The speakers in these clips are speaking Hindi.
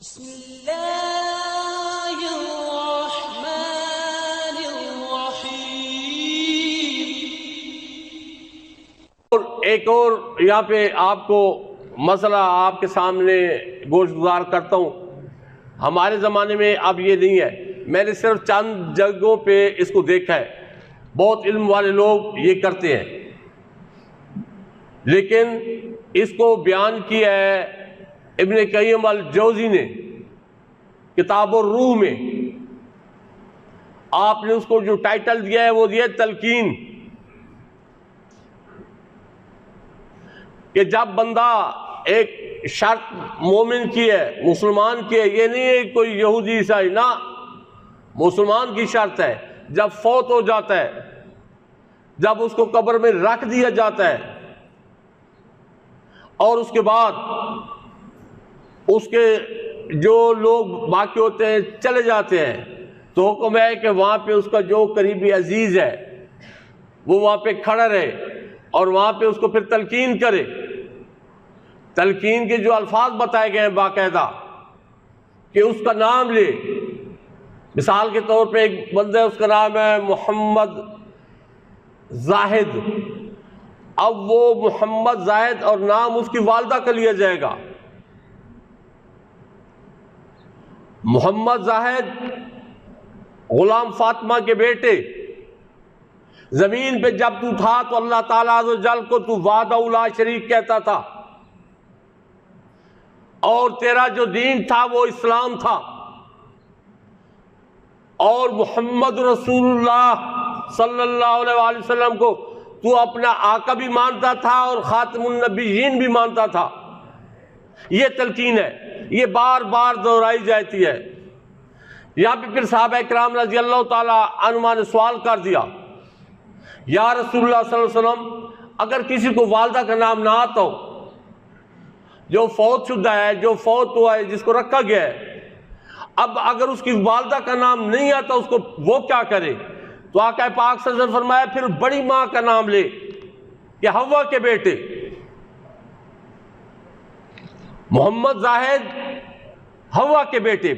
एक और यहाँ पे आपको मसला आपके सामने गोशगुजार करता हूँ। हमारे ज़माने में अब ये नहीं है, मैंने सिर्फ चंद जगहों पे इसको देखा है। बहुत इल्म वाले लोग ये करते हैं, लेकिन इसको बयान किया है इब्न क़य्यिम अल-जौज़ी ने किताब-उर-रूह में। आपने उसको जो टाइटल दिया है वो दिया तलकीन, कि जब बंदा एक शर्त मोमिन की है, मुसलमान की है, ये नहीं है कोई यहूदी ईसाई ना, मुसलमान की शर्त है। जब फौत हो जाता है, जब उसको कब्र में रख दिया जाता है और उसके बाद उसके जो लोग बाकी होते हैं चले जाते हैं, तो हुक्म है कि वहाँ पे उसका जो करीबी अजीज है वो वहाँ पे खड़ा रहे और वहाँ पे उसको फिर तलकीन करे। तलकीन के जो अल्फाज बताए गए हैं बाकायदा, कि उसका नाम ले। मिसाल के तौर पे एक बंदा है, उसका नाम है मोहम्मद जाहिद। अब वो मोहम्मद जाहिद और नाम उसकी वालदा का लिया जाएगा। मोहम्मद जाहिद गुलाम फातिमा के बेटे। जमीन पे जब तू था तो अल्लाह ताला अज़्ज़ व जल को तू वाहदहू ला शरीक कहता था, और तेरा जो दीन था वो इस्लाम था, और मोहम्मद रसूलुल्लाह सल्लल्लाहु अलैहि वसल्लम को तू अपना आका भी मानता था और खातमुन नबिय्यीन भी मानता था। ये तलकीन है, ये बार बार दोहराई जाती है। यहाँ पे फिर सहाबा इकराम रज़ी अल्लाह ताला अन्हुमा ने सवाल कर दिया, या रसूलुल्लाह सल्लल्लाहु अलैहि वसल्लम, अगर किसी को वालदा का नाम ना आता हो, जो फौत शुदा है, जो फौत हुआ है, जिसको रखा गया है, अब अगर उसकी वालदा का नाम नहीं आता उसको, वो क्या करे? तो आका पाक सल्लल्लाहु अलैहि वसल्लम फरमाया, फिर बड़ी माँ का नाम ले, कि हव्वा के बेटे मोहम्मद जाहिद, हव्वा के बेटे,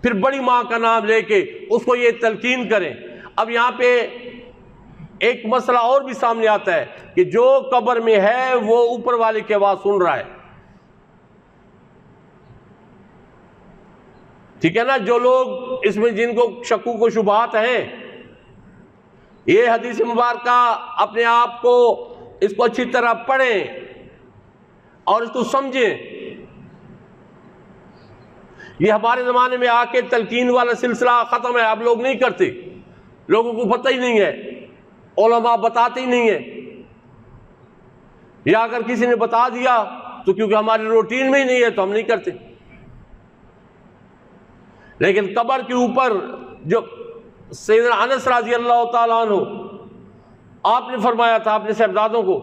फिर बड़ी माँ का नाम लेके उसको ये तलकीन करें। अब यहाँ पे एक मसला और भी सामने आता है कि जो कब्र में है वो ऊपर वाले की आवाज सुन रहा है, ठीक है ना। जो लोग इसमें जिनको शक्कू को शुबहात हैं, ये हदीस मुबारक अपने आप को इसको अच्छी तरह पढ़ें और इसको समझें। ये हमारे ज़माने में आके तलकीन वाला सिलसिला ख़त्म है, अब लोग नहीं करते, लोगों को पता ही नहीं है, उलमा बताते ही नहीं है, या अगर किसी ने बता दिया तो क्योंकि हमारी रूटीन में ही नहीं है तो हम नहीं करते। लेकिन कब्र के ऊपर जो सैयदना अनस रज़ी अल्लाह ताला अन्हु, आपने फरमाया था अपने साहबजादों को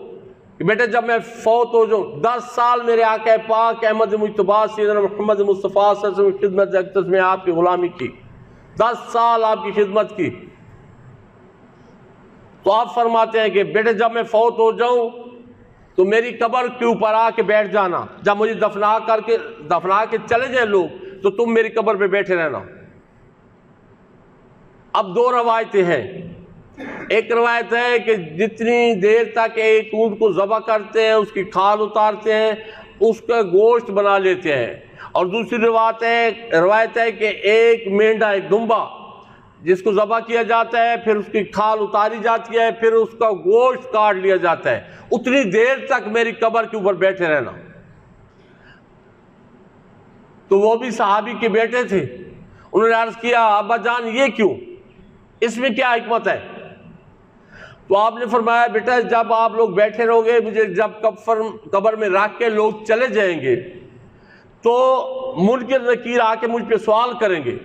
कि बेटे जब मैं फौत हो जाऊं, 10 साल मेरे आका पाक अहमद मुज्तबा सैयदना मोहम्मद मुस्तफ़ा सल्लल्लाहु अलैहि वसल्लम की खिदमत अक़दस में आपकी गुलामी की, 10 साल आपकी खिदमत की। तो आप फरमाते हैं कि बेटे जब मैं फौत हो जाऊं तो मेरी कब्र के ऊपर आके बैठ जाना, जब मुझे दफना के चले जाए लोग तो तुम मेरी कब्र पे बैठे रहना। अब दो रवायतें हैं। एक रवायत है कि जितनी देर तक एक ऊंट को ज़बह करते हैं, उसकी खाल उतारते हैं, उसका गोश्त बना लेते हैं, और दूसरी रवायत है कि एक मेंढा, एक दुम्बा जिसको ज़बह किया जाता है, फिर उसकी खाल उतारी जाती है, फिर उसका गोश्त काट लिया जाता है। उतनी देर तक मेरी कब्र के ऊपर बैठे रहना। तो वो भी सहाबी के बेटे थे, उन्होंने अर्ज किया, अब्बा जान ये क्यों, इसमें क्या हिकमत है? तो आपने फरमाया, बेटा जब आप लोग बैठे रहोगे, मुझे जब कब्र में रख के लोग चले जाएंगे तो मुनकर नकीर आके मुझ पे सवाल करेंगे।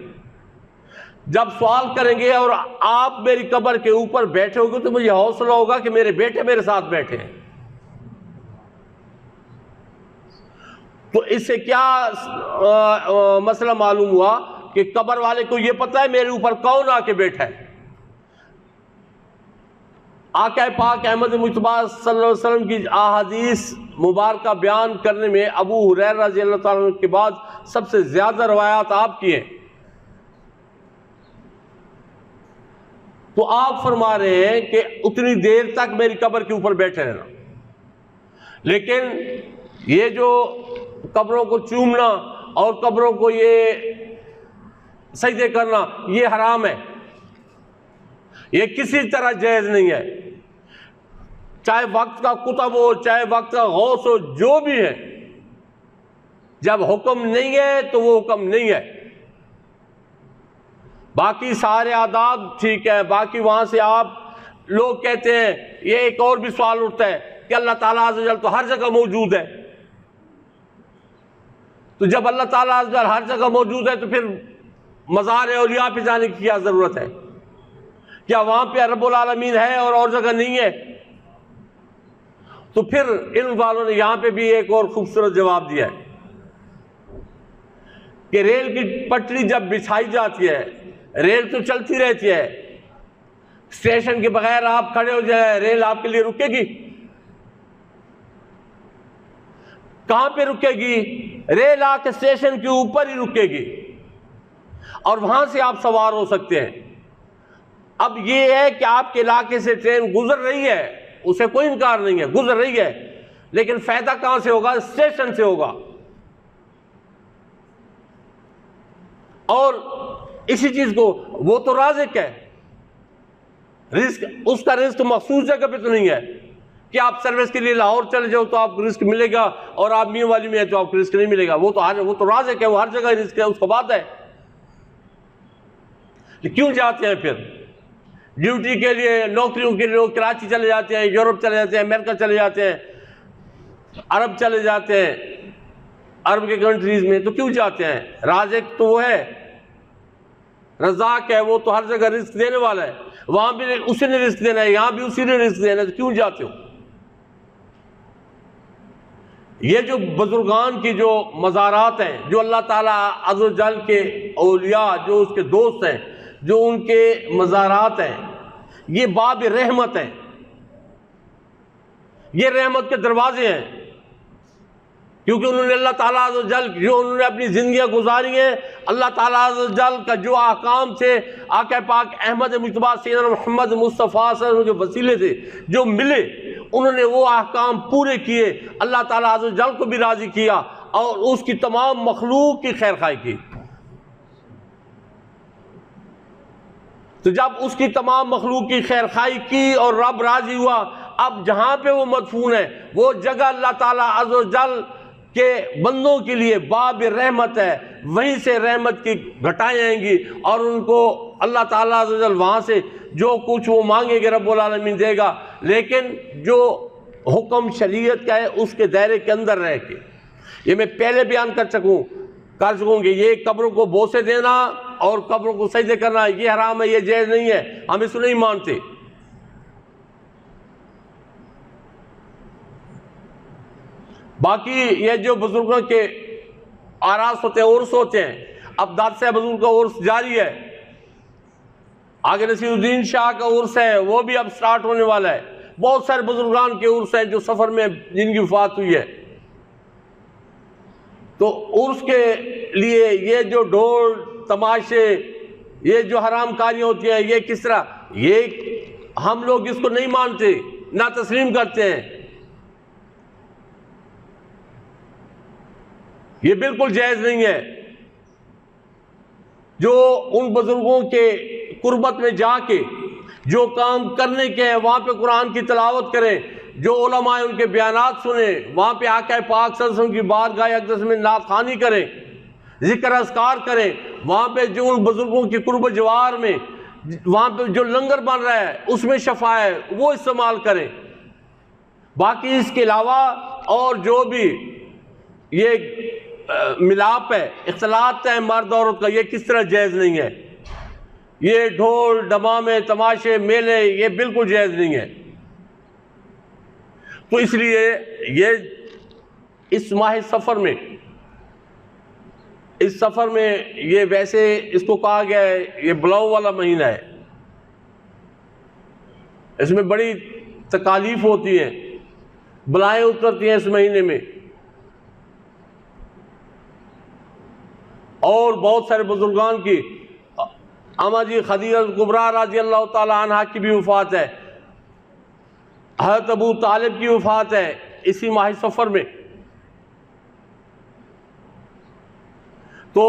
जब सवाल करेंगे और आप मेरी कब्र के ऊपर बैठे होगे तो मुझे हौसला होगा कि मेरे बेटे मेरे साथ बैठे हैं। तो इससे क्या मसला मालूम हुआ कि कब्र वाले को यह पता है मेरे ऊपर कौन आके बैठा है। आका पाक अहमद मुज्तबा सल्लल्लाहु अलैहि वसल्लम की अहादीस मुबारक बयान करने में अबू हुरैरा रज़ियल्लाहु ताला अन्हु के बाद सबसे ज़्यादा रवायात आपकी हैं। तो आप फरमा रहे हैं कि उतनी देर तक मेरी कब्र के ऊपर बैठे रहना, लेकिन ये जो कब्रों को चूमना और कब्रों को ये सजदे करना ये हराम है, ये किसी तरह जायज़ नहीं है। चाहे वक्त का कुतब हो, चाहे वक्त का गौस हो, जो भी है, जब हुक्म नहीं है तो वो हुक्म नहीं है। बाकी सारे आदाब ठीक है। बाकी वहां से आप लोग कहते हैं, ये एक और भी सवाल उठता है कि अल्लाह ताला अज़्ज़ व जल तो हर जगह मौजूद है। तो जब अल्लाह ताला अज़्ज़ व जल हर जगह मौजूद है तो फिर मज़ार औलिया पे जाने की क्या जरूरत है? क्या वहां पे रब्बुल आलमीन है और जगह नहीं है? तो फिर इन वालों ने यहां पे भी एक और खूबसूरत जवाब दिया है कि रेल की पटरी जब बिछाई जाती है, रेल तो चलती रहती है, स्टेशन के बगैर आप खड़े हो जाए, रेल आपके लिए रुकेगी? कहां पे रुकेगी? रेल आके स्टेशन के ऊपर ही रुकेगी और वहां से आप सवार हो सकते हैं। अब ये है कि आपके इलाके से ट्रेन गुजर रही है, उसे कोई इनकार नहीं है, गुजर रही है, लेकिन फायदा कहां से होगा? स्टेशन से होगा। और इसी चीज को वो तो राज़िक है, रिस्क उसका रिस्क मखसूस जगह पे तो नहीं है कि आप सर्विस के लिए लाहौर चले जाओ तो आपको रिस्क मिलेगा और आप मियां वाली में है तो आपको रिस्क नहीं मिलेगा। वो तो राज़िक है, वो हर जगह रिस्क है, उसको बात है। क्यों जाते हैं फिर ड्यूटी के लिए, नौकरियों के लिए? लोग कराची चले जाते हैं, यूरोप चले जाते हैं, अमेरिका चले जाते हैं, अरब चले जाते हैं, अरब के कंट्रीज में। तो क्यों जाते हैं? राज़िक तो वो है, रज़ाक है, वो तो हर जगह रिस्क देने वाला है। वहां भी उसी ने रिस्क देना है, यहां भी उसी ने रिस्क देना है, तो क्यों जाते हो? ये जो बुजुर्गान की जो मज़ारात हैं, जो अल्लाह ताला अज़्ज़ व जल के औलिया, जो उसके दोस्त हैं, जो उनके मज़ारात हैं, ये बाब रहमत हैं, ये रहमत के दरवाजे हैं, क्योंकि उन्होंने अल्लाह ताला अज़्ज़ व जल जो उन्होंने अपनी जिंदगियां गुजारी हैं, अल्लाह ताला अज़्ज़ व जल का जो अहकाम थे, आका पाक अहमद मुज्तबा सैयदना मोहम्मद मुस्तफ़ा सल्लल्लाहु अलैहि वसल्लम के वसीले से जो मिले, उन्होंने वो अहकाम पूरे किए, अल्लाह ताला अज़्ज़ व जल को भी राज़ी किया और उसकी तमाम मखलूक की खैर खाई की। तो जब उसकी तमाम मखलूक की खैर खाई की और रब राजी हुआ, अब जहां पे वो मदफून है वो जगह अल्लाह ताला अज़्ज़ व जल के बंदों के लिए बाब रहमत है, वहीं से रहमत की घटाएं आएंगी और उनको अल्लाह ताला अज़्ज़ व जल वहां से जो कुछ वो मांगेंगे रब्बुल आलमीन देगा, लेकिन जो हुक्म शरीयत का है उसके दायरे के अंदर रह के। ये मैं पहले बयान कर सकूंगी, ये कब्रों को बोसे देना और कब्रों को सजदे करना ये हराम है, ये जायज़ नहीं है, हम इसको नहीं मानते। बाकी ये जो बुजुर्गों के आरास होते हैं, उर्स होते हैं, अब दाद से बुजुर्ग का उर्स जारी है, आगे नसीरुद्दीन शाह का उर्स है, वो भी अब स्टार्ट होने वाला है। बहुत सारे बुजुर्गान के उर्स हैं जो सफर में जिनकी वफात हुई है। तो उर्स के लिए ये जो ढोल तमाशे, ये जो हराम कारियां होती हैं, ये किस तरह, ये हम लोग इसको नहीं मानते, ना तस्लीम करते हैं। ये बिल्कुल जायज़ नहीं है। जो उन बुजुर्गों के कुर्बत में जाके जो काम करने के हैं, वहां पे कुरान की तिलावत करें, जो उलमा है उनके बयानात सुने, वहां पे आका पाक सल्लल्लाहु अलैहि वसल्लम की बारगाह अक़दस में नात ख़ानी करें, जिक्र अस्कार करें, वहां पे जो उन बुजुर्गों की कुर्ब जवार में वहां पे जो लंगर बन रहा है उसमें शफा है वो इस्तेमाल करें। बाकी इसके अलावा और जो भी ये मिलाप है, इख्तिलात है मर्द औरत का, ये किस तरह जायज़ नहीं है। ये ढोल डमामे तमाशे मेले ये बिल्कुल जायज़ नहीं है। तो इसलिए ये इस माह सफ़र में, इस सफ़र में ये वैसे इसको कहा गया है ये बुलाव वाला महीना है, इसमें बड़ी तकालीफ होती हैं, बलाएं उतरती हैं इस महीने में। और बहुत सारे बुजुर्गान की, अम्मा जी खदीजा कुबरा रज़ी अल्लाह ताला अन्हा की भी वफ़ात है, हज़रत अबू तालिब की वफ़ात है इसी माह सफ़र में। तो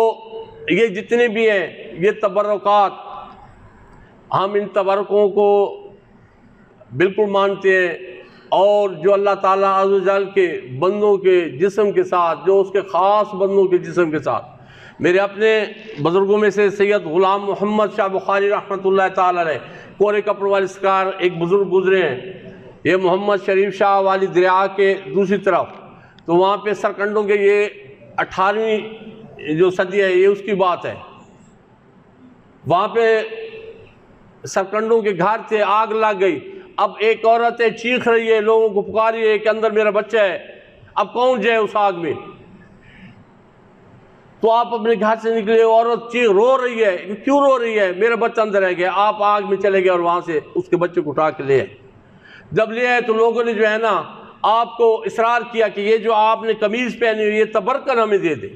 ये जितने भी हैं ये तबर्रुकात, हम इन तबर्रुकों को बिल्कुल मानते हैं। और जो अल्लाह ताला अज़्ज़ व जल के बंदों के जिस्म के साथ, जो उसके ख़ास बंदों के जिस्म के साथ, मेरे अपने बुज़ुर्गों में से सैयद ग़ुलाम मोहम्मद शाह बुखारी रहमतुल्लाह ताला अलैह कोरे कपड़ वाले सरकार एक बुज़ुर्ग गुजरे हैं, ये मोहम्मद शरीफ शाह वाली दरिया के दूसरी तरफ। तो वहाँ पे सरकंडों के, ये 18वीं जो सदी है ये उसकी बात है, वहाँ पे सरकंडों के घर थे, आग लग गई। अब एक औरत है, चीख रही है, लोगों को पुकार रही है कि अंदर मेरा बच्चा है, अब कौन जाए उस आग में। तो आप अपने घर से निकले, औरत चीख रो रही है, क्यों रो रही है, मेरा बच्चा अंदर रह गया। आप आग में चले गए और वहाँ से उसके बच्चे को उठा के ले आए। जब ले आए तो लोगों ने जो है ना आपको इसरार किया कि ये जो आपने कमीज़ पहनी हुई है तबरकन हमें दे दे।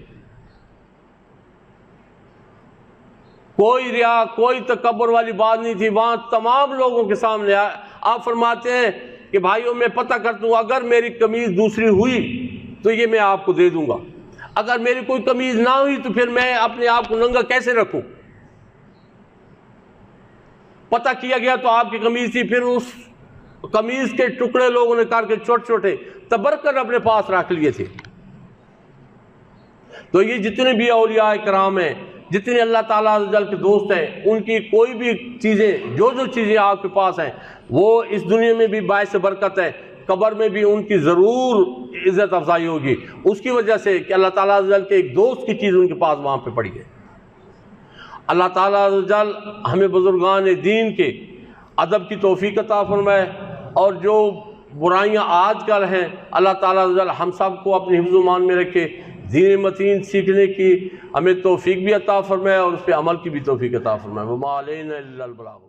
कोई रिया, कोई तकब्बुर वाली बात नहीं थी, वहाँ तमाम लोगों के सामने आप फरमाते हैं कि भाइयों मैं पता कर दूँ, अगर मेरी कमीज़ दूसरी हुई तो ये मैं आपको दे दूँगा, अगर मेरी कोई कमीज़ ना हुई तो फिर मैं अपने आप को नंगा कैसे रखूँ। पता किया गया तो आपकी कमीज़ थी, फिर उस कमीज़ के टुकड़े लोगों ने करके छोटे छोटे तबरकन अपने पास रख लिए थे। तो ये जितने भी औलिया कराम हैं, जितने अल्लाह ताला अज़्ज़ व जल के दोस्त हैं, उनकी कोई भी चीज़ें, जो चीज़ें आपके पास हैं वो इस दुनिया में भी बायस बरकत है, कब्र में भी उनकी ज़रूर इज़्ज़त अफजाई होगी, उसकी वजह से कि अल्लाह ताला अज़्ज़ व जल के एक दोस्त की चीज़ उनके पास वहाँ पे पड़ी है। अल्लाह ताला अज़्ज़ व जल हमें बुजुर्गान दीन के अदब की तौफीक अता फरमाए, और जो बुराइयाँ आजकल हैं अल्लाह ताला अज़्ज़ व जल हम सब को अपने हिफ्ज़ मान में रखे, दीन मतीन सीखने की हमें तौफीक भी अता फरमाए और उस पर अमल की भी तौफीक अता फरमाए। वमा अलैना इल्लल बलाग।